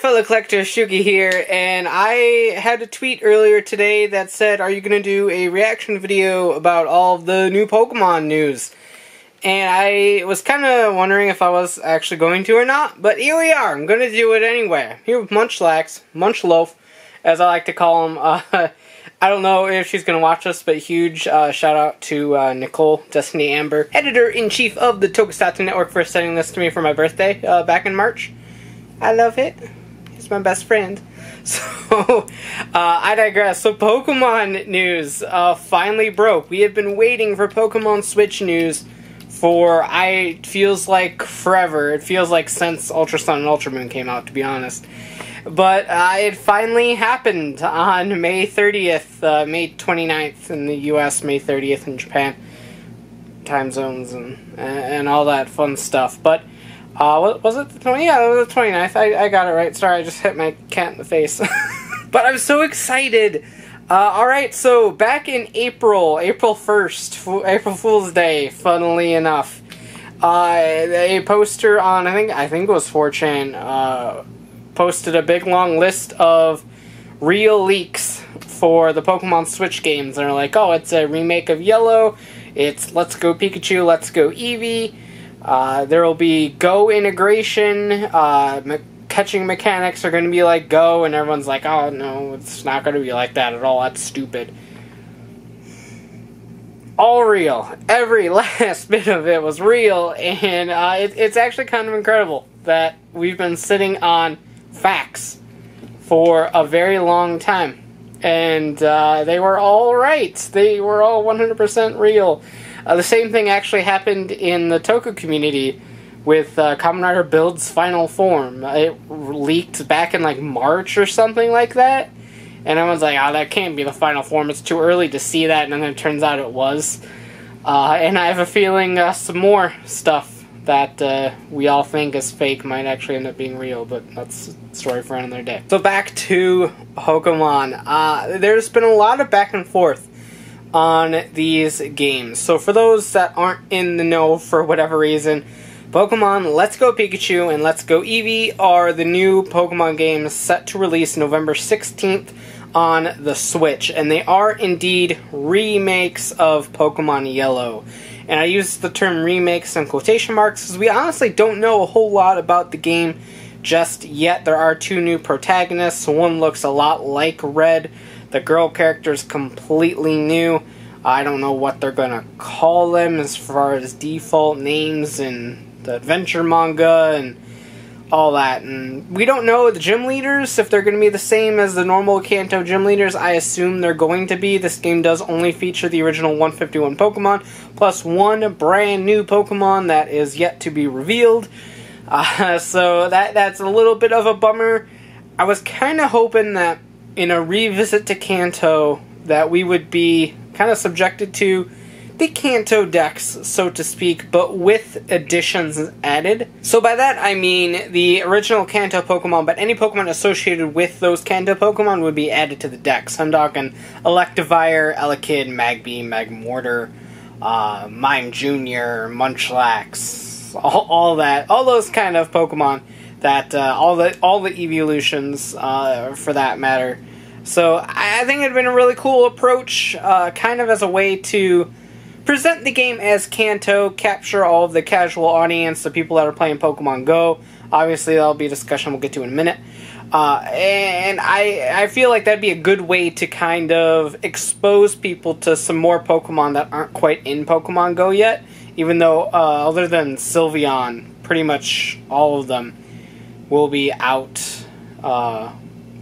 fellow collector, Shuki here, and I had a tweet earlier today that said, are you going to do a reaction video about all of the new Pokemon news? And I was kind of wondering if I was actually going to or not, but here we are, I'm going to do it anyway. Here with Munchloaf, as I like to call him. I don't know if she's going to watch this, but huge shout out to Nicole, Destiny Amber, editor-in-chief of the Tokusatsu Network, for sending this to me for my birthday back in March. I love it. He's my best friend. So, I digress. So, Pokemon news finally broke. We have been waiting for Pokemon Switch news for, feels like forever. It feels like since Ultra Sun and Ultra Moon came out, to be honest. But it finally happened on May 30th, May 29th in the US, May 30th in Japan. Time zones and all that fun stuff. But what was it? Yeah, it was the 29th. I got it right. Sorry, I just hit my cat in the face. But I'm so excited. Alright, so back in April 1st, April Fool's Day, funnily enough, a poster on, I think it was 4chan, posted a big long list of real leaks for the Pokemon Switch games. They're like, oh, it's a remake of Yellow, it's Let's Go Pikachu, Let's Go Eevee. There will be Go integration, catching mechanics are going to be like Go, and everyone's like, oh no, it's not going to be like that at all, that's stupid. All real. Every last bit of it was real, and it's actually kind of incredible that we've been sitting on facts for a very long time. And they were all right. They were all 100% real. The same thing actually happened in the Toku community with Kamen Rider Build's final form. It leaked back in like March or something like that. And everyone's like, oh, that can't be the final form. It's too early to see that. And then it turns out it was. And I have a feeling some more stuff that we all think is fake might actually end up being real. But that's a story for another day. So back to Pokemon. There's been a lot of back and forth on these games. So for those that aren't in the know for whatever reason, Pokemon Let's Go Pikachu and Let's Go Eevee are the new Pokemon games set to release November 16th on the Switch. And they are indeed remakes of Pokemon Yellow. And I use the term remakes in quotation marks because we honestly don't know a whole lot about the game just yet. There are two new protagonists. One looks a lot like Red. The girl character is completely new. I don't know what they're going to call them as far as default names in the adventure manga and all that. And we don't know the gym leaders, if they're going to be the same as the normal Kanto gym leaders. I assume they're going to be. This game does only feature the original 151 Pokemon, plus one brand new Pokemon that is yet to be revealed. So that's a little bit of a bummer. I was kind of hoping that in a revisit to Kanto that we would be kind of subjected to the Kanto decks, so to speak, but with additions added. So by that I mean the original Kanto Pokemon, but any Pokemon associated with those Kanto Pokemon would be added to the decks. I'm talking Electivire, Elekid, Magby, Magmortar, Mime Jr., Munchlax, all that, all those kind of Pokemon that all the evolutions for that matter. So I think it'd been a really cool approach, kind of as a way to present the game as Kanto, capture all of the casual audience, the people that are playing Pokemon Go. Obviously, that'll be a discussion we'll get to in a minute. And I feel like that'd be a good way to kind of expose people to some more Pokemon that aren't quite in Pokemon Go yet, even though, other than Sylveon, pretty much all of them will be out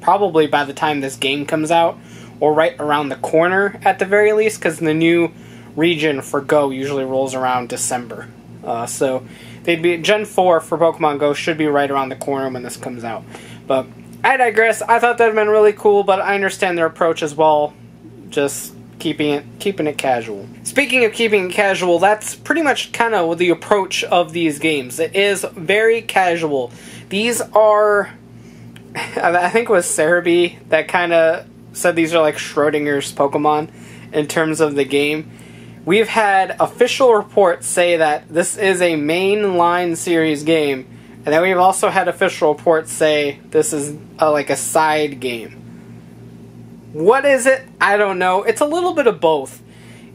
probably by the time this game comes out, or right around the corner at the very least, because the new region for Go usually rolls around December. So they'd be Gen 4 for Pokemon Go should be right around the corner when this comes out. But I digress. I thought that'd been really cool, but I understand their approach as well. Just keeping it casual. Speaking of keeping it casual, that's pretty much kind of the approach of these games. It is very casual. These are, I think it was Cerebi that kind of said these are like Schrodinger's Pokemon in terms of the game. We've had official reports say that this is a mainline series game And then we've also had official reports say this is like a side game. What is it? I don't know. It's a little bit of both,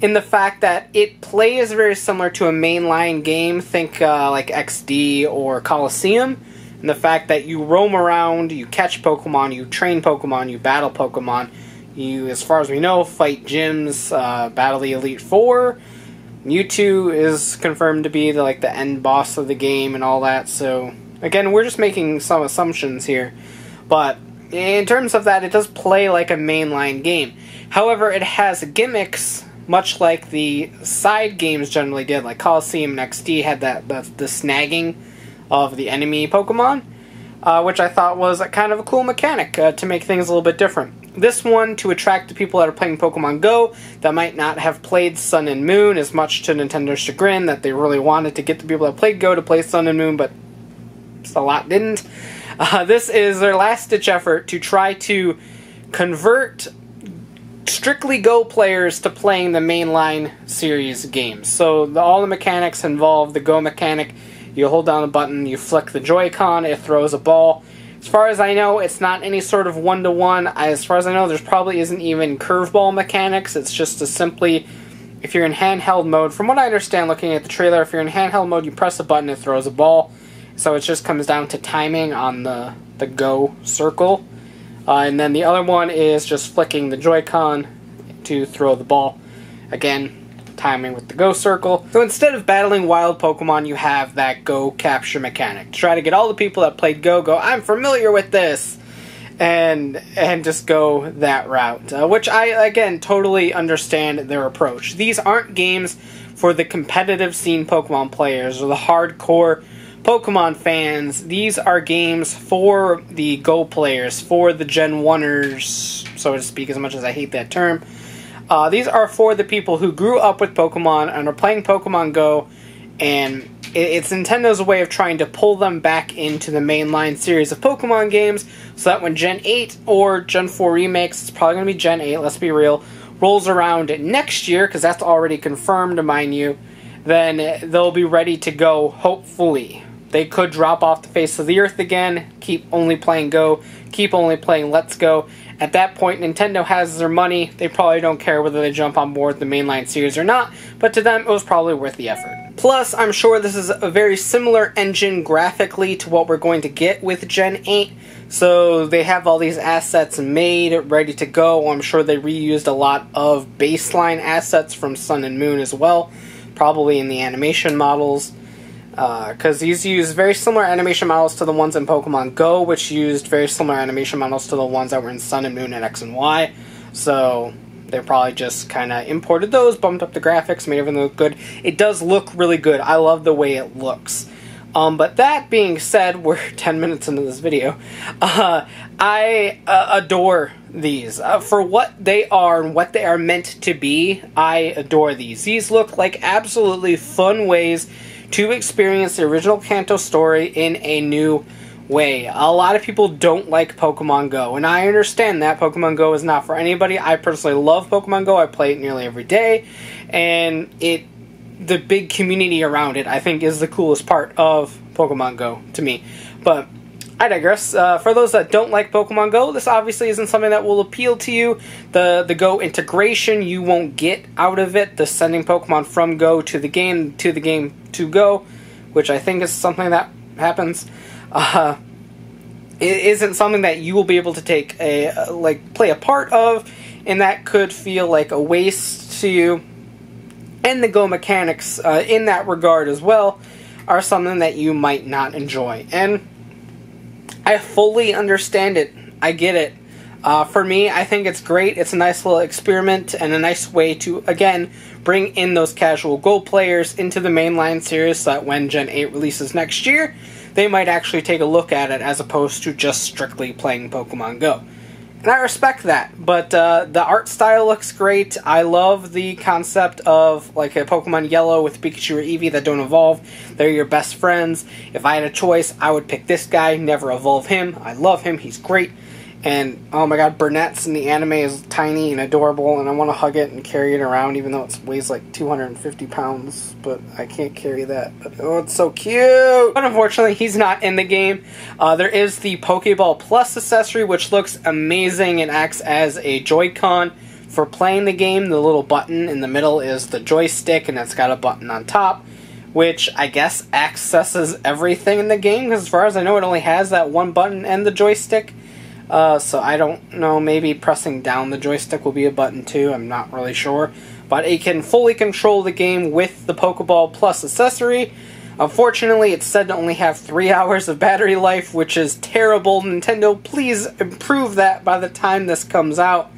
in the fact that it plays very similar to a mainline game. Think like XD or Coliseum. And the fact that you roam around, you catch Pokemon, you train Pokemon, you battle Pokemon. You, as far as we know, fight gyms, battle the Elite Four. Mewtwo is confirmed to be the end boss of the game and all that. So, again, we're just making some assumptions here. But in terms of that, it does play like a mainline game. However, it has gimmicks much like the side games generally did. Like Coliseum and XD had the snagging of the enemy Pokemon, which I thought was a kind of a cool mechanic to make things a little bit different. This one, to attract the people that are playing Pokemon Go that might not have played Sun and Moon, as much to Nintendo's chagrin that they really wanted to get the people that played Go to play Sun and Moon, but a lot didn't. This is their last-ditch effort to try to convert strictly Go players to playing the mainline series games. So all the mechanics involve the Go mechanic. You hold down the button, you flick the Joy-Con, it throws a ball. As far as I know, it's not any sort of one-to-one. As far as I know, there's probably isn't even curveball mechanics. It's just simply, if you're in handheld mode, from what I understand looking at the trailer, if you're in handheld mode, you press a button, it throws a ball. So it just comes down to timing on the Go circle. And then the other one is just flicking the Joy-Con to throw the ball. Again, timing with the Go circle. So instead of battling wild Pokemon, you have that Go capture mechanic. Try to get all the people that played Go, I'm familiar with this, and just go that route. Which I, again, totally understand their approach. These aren't games for the competitive scene Pokemon players or the hardcore Pokemon fans. These are games for the Go players, for the Gen 1ers, so to speak, as much as I hate that term. These are for the people who grew up with Pokemon and are playing Pokemon Go, and it's Nintendo's way of trying to pull them back into the mainline series of Pokemon games, so that when Gen 8 or Gen 4 remakes, it's probably going to be Gen 8, let's be real, rolls around next year, because that's already confirmed, mind you, then they'll be ready to go, hopefully. They could drop off the face of the earth again, keep only playing Go, keep only playing Let's Go. At that point, Nintendo has their money. They probably don't care whether they jump on board the mainline series or not, but to them, it was probably worth the effort. Plus, I'm sure this is a very similar engine graphically to what we're going to get with Gen 8, so they have all these assets made, ready to go. I'm sure they reused a lot of baseline assets from Sun and Moon as well, probably in the animation models. Because these use very similar animation models to the ones in Pokemon Go, which used very similar animation models to the ones that were in Sun and Moon and X and Y. So they probably just kind of imported those, bumped up the graphics, made everything look good. It does look really good. I love the way it looks. But that being said, we're 10 minutes into this video. I adore these. For what they are and what they are meant to be, I adore these. These look like absolutely fun ways to experience the original Kanto story in a new way. A lot of people don't like Pokemon Go, and I understand that. Pokemon Go is not for anybody. I personally love Pokemon Go. I play it nearly every day, and the big community around it, I think, is the coolest part of Pokemon Go to me. But I digress. For those that don't like Pokemon Go, this obviously isn't something that will appeal to you. The Go integration you won't get out of it, the sending Pokemon from Go to the game to Go, which I think is something that happens, it isn't something that you will be able to take play a part of, and that could feel like a waste to you. And the Go mechanics in that regard as well are something that you might not enjoy. And I fully understand it. I get it. For me, I think it's great. It's a nice little experiment and a nice way to, again, bring in those casual Go players into the mainline series so that when Gen 8 releases next year, they might actually take a look at it as opposed to just strictly playing Pokemon Go. And I respect that, but the art style looks great. I love the concept of like a Pokemon Yellow with Pikachu or Eevee that don't evolve. They're your best friends. If I had a choice, I would pick this guy, never evolve him. I love him, he's great. And, oh my god, Burnett's in the anime is tiny and adorable, and I want to hug it and carry it around, even though it weighs like 250 pounds, but I can't carry that. But, oh, it's so cute! But unfortunately, he's not in the game. There is the Pokeball Plus accessory, which looks amazing and acts as a Joy-Con for playing the game. The little button in the middle is the joystick, and it's got a button on top, which I guess accesses everything in the game, because as far as I know, it only has that one button and the joystick. So I don't know, maybe pressing down the joystick will be a button too, I'm not really sure. But it can fully control the game with the Pokeball Plus accessory. Unfortunately, it's said to only have 3 hours of battery life, which is terrible. Nintendo, please improve that by the time this comes out.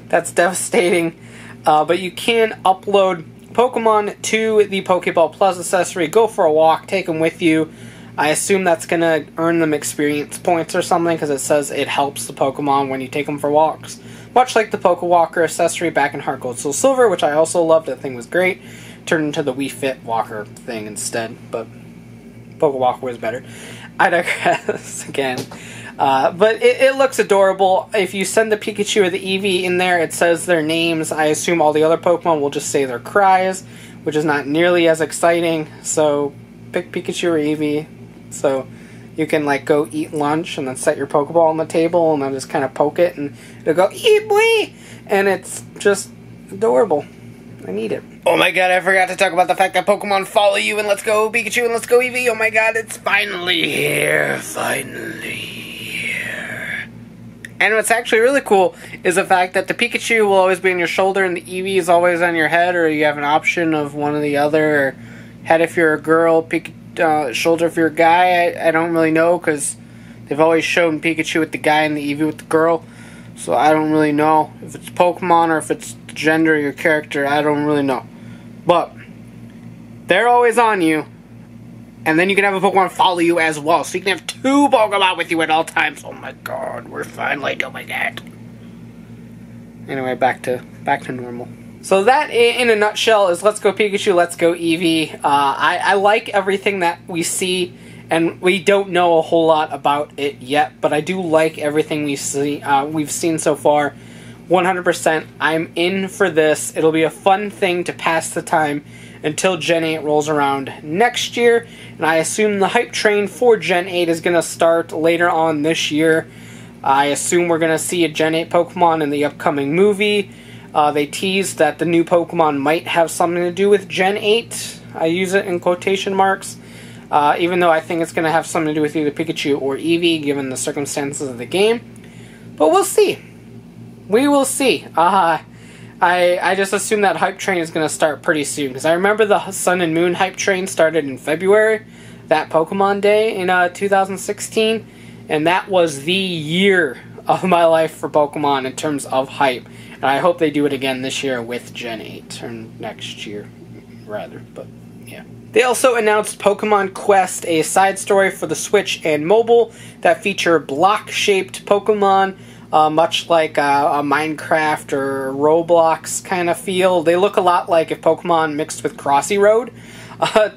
That's devastating. But you can upload Pokemon to the Pokeball Plus accessory, go for a walk, take them with you. I assume that's going to earn them experience points or something, because it says it helps the Pokemon when you take them for walks. Much like the Pokewalker accessory back in Heart Gold Soul Silver, which I also loved. That thing was great. Turned into the Wii Fit Walker thing instead, but Pokewalker was better. I digress again. But it looks adorable. If you send the Pikachu or the Eevee in there, it says their names. I assume all the other Pokemon will just say their cries, which is not nearly as exciting. So pick Pikachu or Eevee. So you can like go eat lunch and then set your Pokeball on the table and then just kind of poke it and it'll go Eevee, and it's just adorable. I need it. Oh my god, I forgot to talk about the fact that Pokemon follow you and let's go Pikachu and let's go Eevee. Oh my god, it's finally here. Finally here. And what's actually really cool is the fact that the Pikachu will always be on your shoulder and the Eevee is always on your head, or you have an option of one or the other, or head if you're a girl, shoulder if you're a guy. I don't really know, because they've always shown Pikachu with the guy and the Eevee with the girl. So I don't really know if it's Pokemon or if it's the gender of your character. I don't really know. But they're always on you. And then you can have a Pokemon follow you as well. So you can have 2 Pokemon with you at all times. Oh my god, we're finally doing it. Anyway, back to normal. So that, in a nutshell, is Let's Go Pikachu, Let's Go Eevee. I like everything that we see, and we don't know a whole lot about it yet, but I do like everything we've seen so far. 100%. I'm in for this. It'll be a fun thing to pass the time until Gen 8 rolls around next year, and I assume the hype train for Gen 8 is going to start later on this year. I assume we're going to see a Gen 8 Pokemon in the upcoming movie. They teased that the new Pokemon might have something to do with Gen 8. I use it in quotation marks. Even though I think it's going to have something to do with either Pikachu or Eevee, given the circumstances of the game. But we'll see. We will see. I just assume that hype train is going to start pretty soon. Because I remember the Sun and Moon hype train started in February. That Pokemon Day in 2016. And that was the year of my life for Pokemon in terms of hype. And I hope they do it again this year with Gen 8, or next year, rather, but yeah. They also announced Pokemon Quest, a side story for the Switch and mobile that feature block-shaped Pokemon, much like a Minecraft or Roblox kind of feel. They look a lot like if Pokemon mixed with Crossy Road,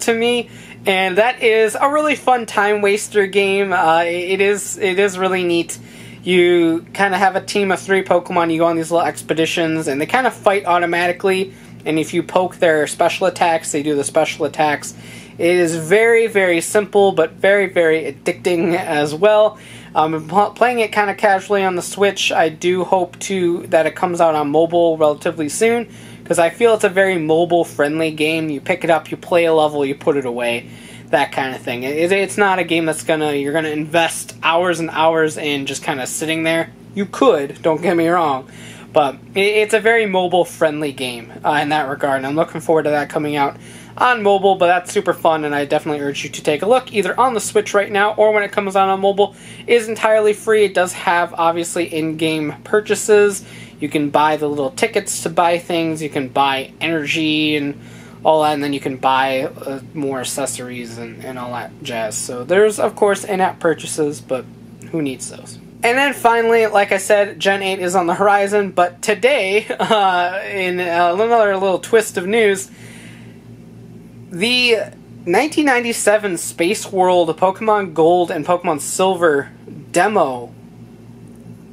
to me. And that is a really fun time-waster game. It is really neat. You kind of have a team of 3 Pokemon, you go on these little expeditions, and they kind of fight automatically, and if you poke their special attacks, they do the special attacks. It is very, very simple, but very, very addicting as well. I'm playing it kind of casually on the Switch. I do hope that it comes out on mobile relatively soon, because I feel it's a very mobile-friendly game. You pick it up, you play a level, you put it away. That kind of thing. It's not a game that's you're gonna invest hours and hours in just kind of sitting there. You could, don't get me wrong, but it's a very mobile-friendly game in that regard, and I'm looking forward to that coming out on mobile, but that's super fun, and I definitely urge you to take a look, either on the Switch right now, or when it comes out on mobile. It is entirely free. It does have, obviously, in-game purchases. You can buy the little tickets to buy things, you can buy energy, and all that, and then you can buy more accessories and all that jazz. So there's, of course, in-app purchases, but who needs those? And then finally, like I said, Gen 8 is on the horizon, but today, in another little twist of news, the 1997 Space World Pokemon Gold and Pokemon Silver demo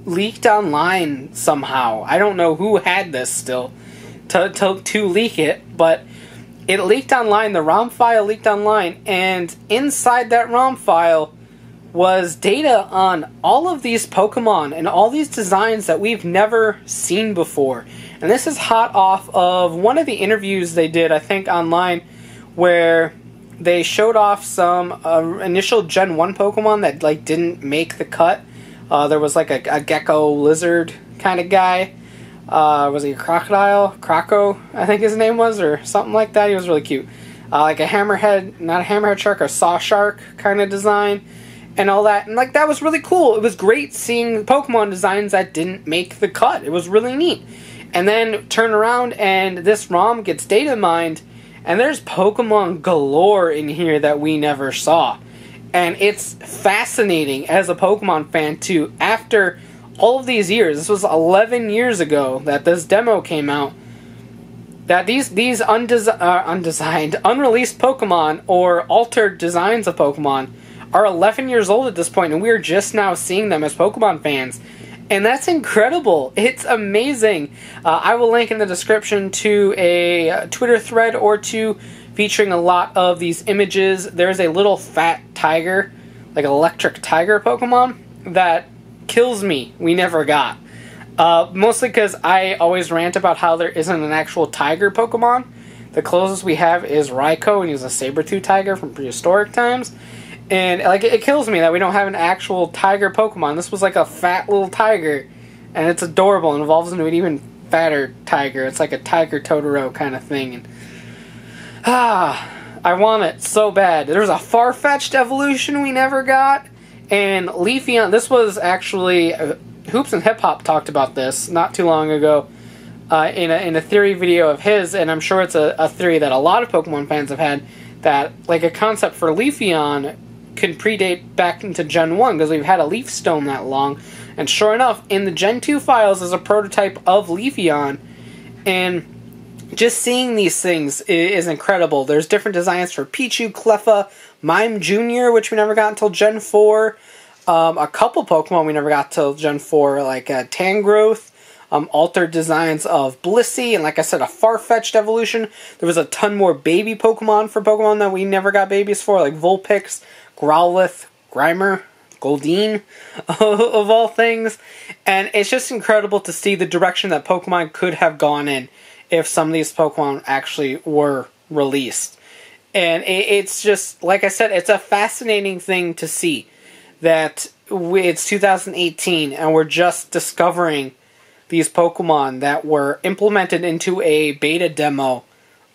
leaked online somehow. I don't know who had this still to leak it, but it leaked online. The ROM file leaked online, and inside that ROM file was data on all of these Pokemon and all these designs that we've never seen before. And this is hot off of one of the interviews they did, I think, online, where they showed off some initial Gen 1 Pokemon that like didn't make the cut. There was like a gecko lizard kind of guy. Was he a crocodile? Croco, I think his name was, or something like that. He was really cute. Like a hammerhead, not a hammerhead shark, a saw shark kind of design. And all that. And like that was really cool. It was great seeing Pokemon designs that didn't make the cut. It was really neat. And then turn around and this ROM gets data mined, and there's Pokemon galore in here that we never saw. And it's fascinating as a Pokemon fan too. After all of these years, this was 11 years ago that this demo came out, that these undesigned, unreleased Pokemon or altered designs of Pokemon are 11 years old at this point, and we're just now seeing them as Pokemon fans. And that's incredible. It's amazing. I will link in the description to a Twitter thread or two featuring a lot of these images. There's a little fat tiger, like electric tiger Pokemon, that kills me we never got. Mostly because I always rant about how there isn't an actual tiger Pokemon. The closest we have is Raikou, and he's a saber-tooth tiger from prehistoric times. And like it kills me that we don't have an actual tiger Pokemon. This was like a fat little tiger, and it's adorable and evolves into an even fatter tiger. It's like a Tiger Totoro kind of thing. And I want it so bad. There was a far-fetched evolution we never got, and Leafeon. This was actually Hoops and Hip Hop talked about this not too long ago in a theory video of his, and I'm sure it's a theory that a lot of Pokemon fans have had, that like a concept for Leafeon can predate back into Gen 1, because we've had a Leaf Stone that long. And sure enough, in the Gen 2 files is a prototype of Leafeon, and just seeing these things is incredible. There's different designs for Pichu, Cleffa, Mime Jr., which we never got until Gen 4. A couple Pokemon we never got till Gen 4, like Tangrowth. Altered designs of Blissey, and like I said, a far-fetched evolution. There was a ton more baby Pokemon for Pokemon that we never got babies for, like Vulpix, Growlithe, Grimer, Goldeen, of all things. And it's just incredible to see the direction that Pokemon could have gone in if some of these Pokemon actually were released. And it's just, like I said, it's a fascinating thing to see that it's 2018 and we're just discovering these Pokemon that were implemented into a beta demo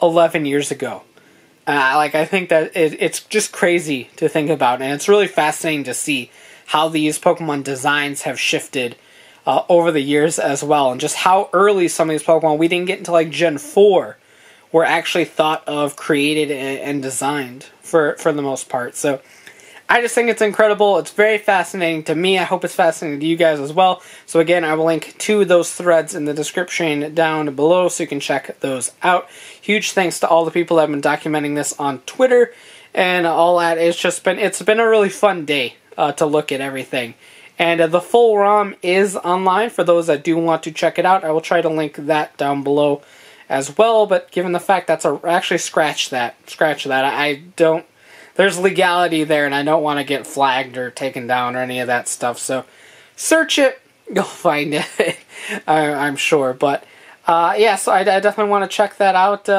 11 years ago. I think that it's just crazy to think about, and it's really fascinating to see how these Pokemon designs have shifted over the years as well, and just how early some of these Pokemon we didn't get into like Gen 4 were actually thought of, created, and designed for the most part. So I just think it's incredible. It's very fascinating to me. I hope it's fascinating to you guys as well. So again, I will link to those threads in the description down below so you can check those out. Huge thanks to all the people that have been documenting this on Twitter and all that. It's been a really fun day to look at everything. And the full ROM is online for those that do want to check it out. I will try to link that down below as well. But given the fact actually scratch that. I don't. There's legality there, and I don't want to get flagged or taken down or any of that stuff. So, search it. You'll find it, I'm sure. But, yeah, so I definitely want to check that out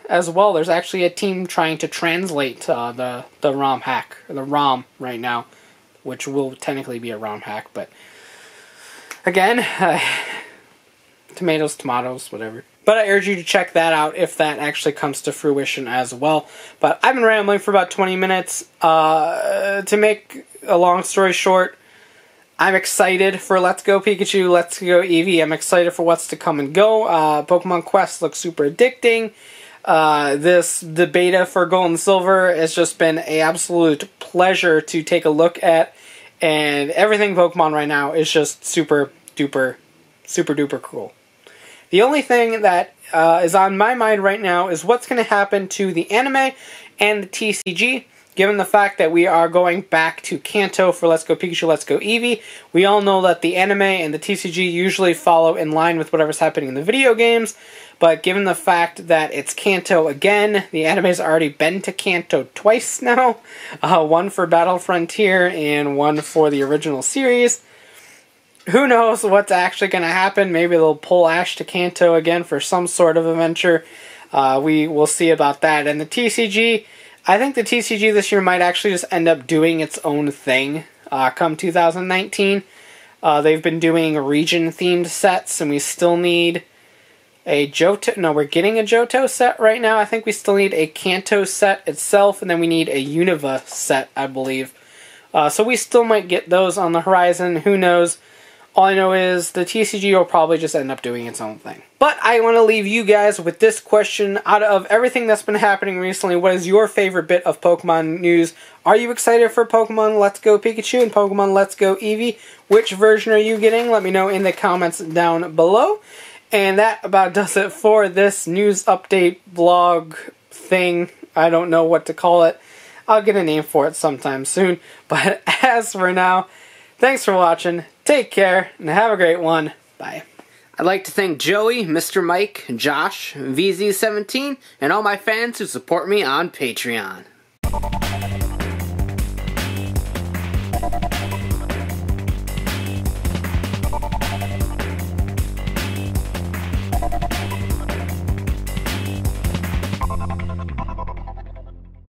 as well. There's actually a team trying to translate the ROM hack, the ROM right now, which will technically be a ROM hack. But, again, tomatoes, whatever. But I urge you to check that out if that actually comes to fruition as well. But I've been rambling for about 20 minutes. To make a long story short, I'm excited for Let's Go Pikachu, Let's Go Eevee. I'm excited for what's to come and go. Pokemon Quest looks super addicting. The beta for Gold and Silver has just been an absolute pleasure to take a look at. And everything Pokemon right now is just super duper cool. The only thing that is on my mind right now is what's going to happen to the anime and the TCG. given the fact that we are going back to Kanto for Let's Go Pikachu, Let's Go Eevee, we all know that the anime and the TCG usually follow in line with whatever's happening in the video games, but given the fact that it's Kanto again, the anime's already been to Kanto twice now, one for Battle Frontier and one for the original series. Who knows what's actually going to happen? Maybe they'll pull Ash to Kanto again for some sort of adventure. We will see about that. And the TCG, I think the TCG this year might actually just end up doing its own thing come 2019. They've been doing region-themed sets, and we still need a Johto. No, we're getting a Johto set right now. I think we still need a Kanto set itself, and then we need a Unova set, I believe. So we still might get those on the horizon. Who knows? All I know is the TCG will probably just end up doing its own thing. But I want to leave you guys with this question. Out of everything that's been happening recently, what is your favorite bit of Pokemon news? Are you excited for Pokemon Let's Go Pikachu and Pokemon Let's Go Eevee? Which version are you getting? Let me know in the comments down below. And that about does it for this news update vlog thing. I don't know what to call it. I'll get a name for it sometime soon. But as for now, thanks for watching. Take care, and have a great one. Bye. I'd like to thank Joey, Mr. Mike, Josh, VZ17, and all my fans who support me on Patreon.